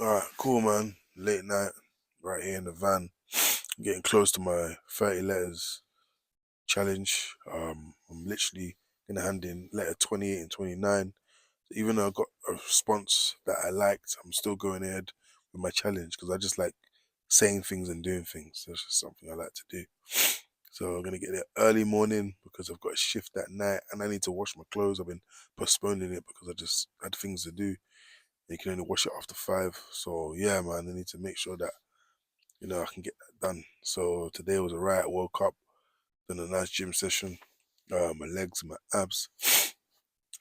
Alright, cool, man. Late night, right here in the van. Getting close to my 30 letters challenge. I'm literally gonna hand in letter 28 and 29. Even though I got a response that I liked, I'm still going ahead with my challenge because I just like saying things and doing things. That's just something I like to do. So I'm gonna get there early morning because I've got a shift that night and I need to wash my clothes. I've been postponing it because I just had things to do. You can only wash it after 5. So yeah, man, I need to make sure that I can get that done. So today was a riot. Woke up, done a nice gym session. My legs, my abs.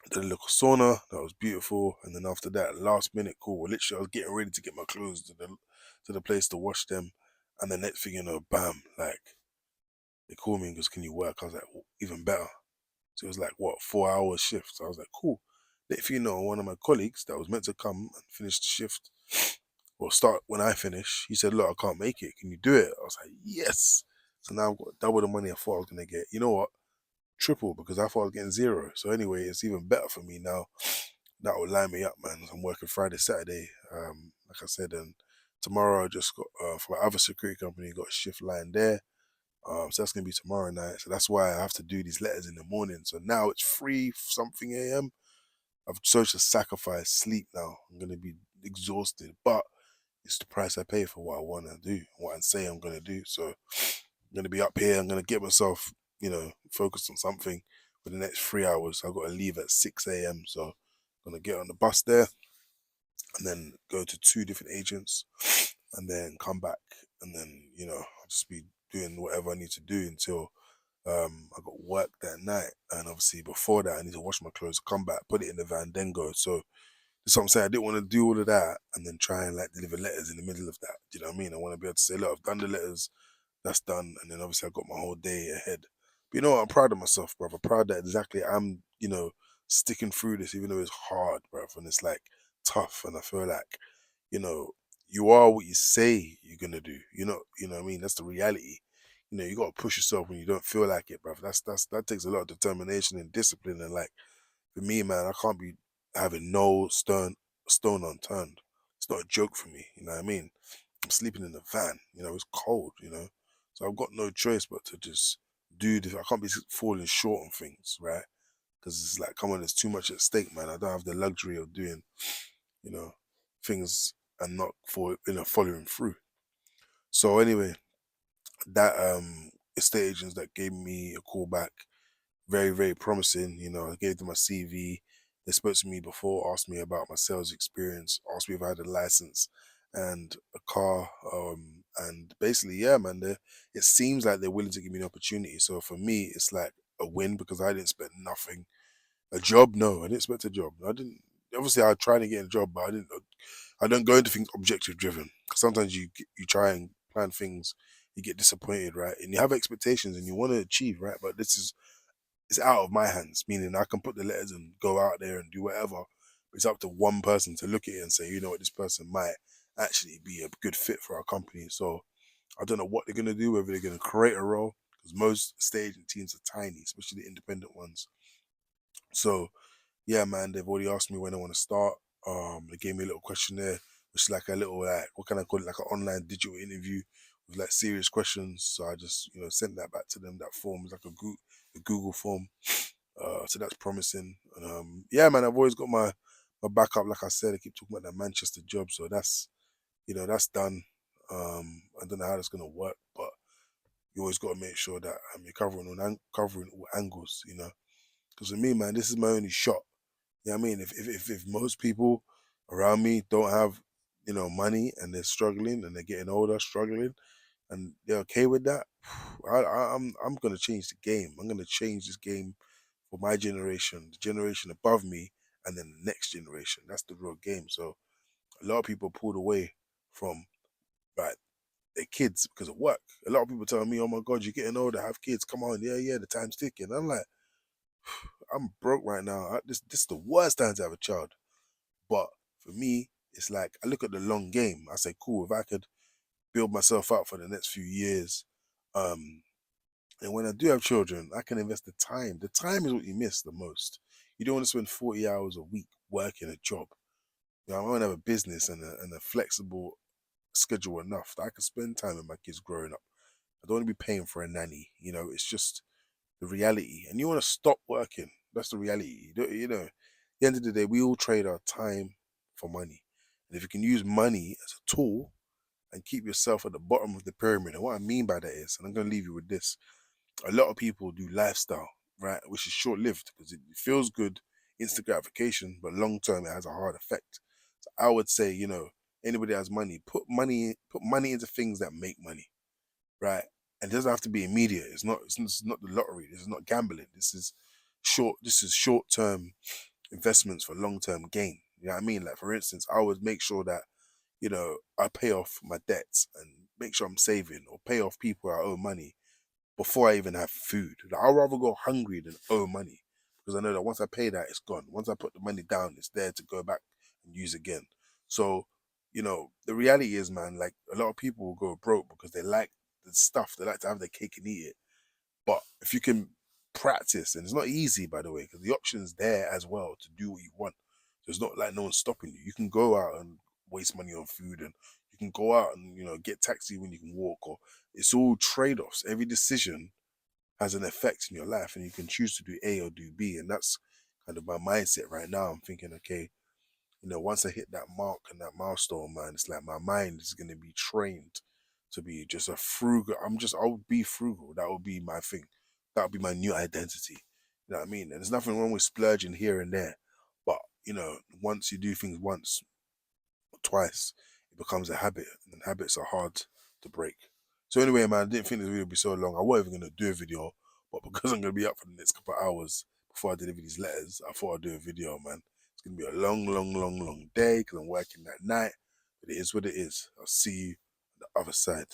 Did a little sauna. That was beautiful. And then after that, last minute call. Literally, I was getting ready to get my clothes to the place to wash them. And the next thing you know, bam! Like they called me and goes, "Can you work?" I was like, "Well, even better." So it was like what 4 hour shift. So I was like, "Cool." Next thing you know, one of my colleagues that was meant to come and finish the shift or start when I finish, he said, "Look, I can't make it. Can you do it?" I was like, "Yes." So now I've got double the money I thought I was gonna get. You know what? Triple because I thought I was getting zero. So anyway, it's even better for me now. That will line me up, man. I'm working Friday, Saturday. Like I said, and tomorrow I just got for my other security company got a shift line there. So that's gonna be tomorrow night. So that's why I have to do these letters in the morning. So now it's 3 something a.m. I've chose to sacrifice sleep now. I'm gonna be exhausted, but it's the price I pay for what I want to do, what I say I'm gonna do. So I'm gonna be up here. I'm gonna get myself, focused on something for the next 3 hours. I've got to leave at 6 a.m. So I'm gonna get on the bus there and then go to two different agents and then come back and then I'll just be doing whatever I need to do until I got work that night. And obviously before that I need to wash my clothes, come back, put it in the van, then go. So that's what I'm saying. I didn't want to do all of that and then try and like deliver letters in the middle of that. Do you know what I mean? I want to be able to say, look, I've done the letters, that's done, and then obviously I got my whole day ahead. But you know what? I'm proud of myself, brother. Proud that exactly I'm, sticking through this, even though it's hard, bruv, and it's like tough. And I feel like, you know, you are what you say you're gonna do. You know what I mean? That's the reality. You gotta push yourself when you don't feel like it, bruv. That takes a lot of determination and discipline. And like for me, man, I can't be having no stone unturned. It's not a joke for me. You know what I mean? I'm sleeping in the van. It's cold. So I've got no choice but to just do this. I can't be falling short on things, right? Because it's like, come on, there's too much at stake, man. I don't have the luxury of doing, you know, things and not following through. So anyway, that estate agents that gave me a call back, very, very promising. I gave them my CV. They spoke to me before, asked me about my sales experience, asked me if I had a license and a car. And basically, yeah, man, it seems like they're willing to give me an opportunity. So for me, it's like a win because I didn't spend nothing. A job? No, I didn't expect a job. I didn't. Obviously, I tried to get a job, but I didn't. I don't go into things objective driven because sometimes you try and plan things, you get disappointed, right? And you have expectations and you want to achieve, right? But this is it's out of my hands, meaning I can put the letters and go out there and do whatever. It's up to one person to look at it and say, you know what, this person might actually be a good fit for our company. So I don't know what they're gonna do, whether they're gonna create a role, because most stage and teams are tiny, especially the independent ones. So yeah, man, they've already asked me when I want to start. They gave me a little questionnaire, which is like a little like what can I call it, like an online digital interview with like serious questions. So I just sent that back to them. That form is like a Google form. So that's promising. And yeah, man, I've always got my backup. Like I said, I keep talking about that Manchester job, so that's done. I don't know how that's gonna work, but you always got to make sure that you're covering all angles. Because for me, man, this is my only shot. You know what I mean? If most people around me don't have, money and they're struggling and they're getting older, struggling, and they're okay with that, I'm gonna change the game. I'm gonna change this game for my generation, the generation above me, and then the next generation. That's the real game. So a lot of people pulled away from like their kids because of work. A lot of people tell me, "Oh my God, you're getting older, have kids. Come on, yeah, yeah, the time's ticking." I'm like, I'm broke right now. This is the worst time to have a child. But for me, it's like I look at the long game. I say, cool, if I could build myself up for the next few years, um, and when I do have children, I can invest the time. The time is what you miss the most. You don't want to spend 40 hours a week working a job You know, I want to have a business and a flexible schedule enough that I can spend time with my kids growing up. I don't want to be paying for a nanny. You know, it's just the reality. And you want to stop working. That's the reality. At the end of the day, we all trade our time for money. And if you can use money as a tool and keep yourself at the bottom of the pyramid, and what I mean by that is, and I'm going to leave you with this, a lot of people do lifestyle, right, which is short lived because it feels good, instant gratification, but long term it has a hard effect. So I would say, anybody that has money, put money into things that make money, right? And it doesn't have to be immediate. It's not the lottery. This is not gambling. This is short term investments for long term gain. You know what I mean? Like for instance, I would make sure that, I pay off my debts and make sure I'm saving or pay off people I owe money before I even have food. Like, I'd rather go hungry than owe money because I know that once I pay that, it's gone. Once I put the money down, it's there to go back and use again. So, the reality is, man, like a lot of people will go broke because they like the stuff, they like to have their cake and eat it. But if you can practice, and it's not easy, by the way, because the option's there as well to do what you want. So it's not like no one's stopping you. You can go out and waste money on food, and you can go out and get taxi when you can walk. Or it's all trade offs. Every decision has an effect in your life, and you can choose to do A or do B. And that's kind of my mindset right now. I'm thinking, okay, once I hit that mark and that milestone, man, it's like my mind is going to be trained to be just a frugal. I'll be frugal. That will be my thing. That will be my new identity. You know what I mean? And there's nothing wrong with splurging here and there. But, once you do things once or twice, it becomes a habit. And habits are hard to break. So anyway, man, I didn't think this video would be so long. I wasn't even going to do a video. But because I'm going to be up for the next couple of hours before I deliver these letters, I thought I'd do a video, man. It's gonna be a long, long, long, long day because I'm working that night. But it is what it is. I'll see you on the other side.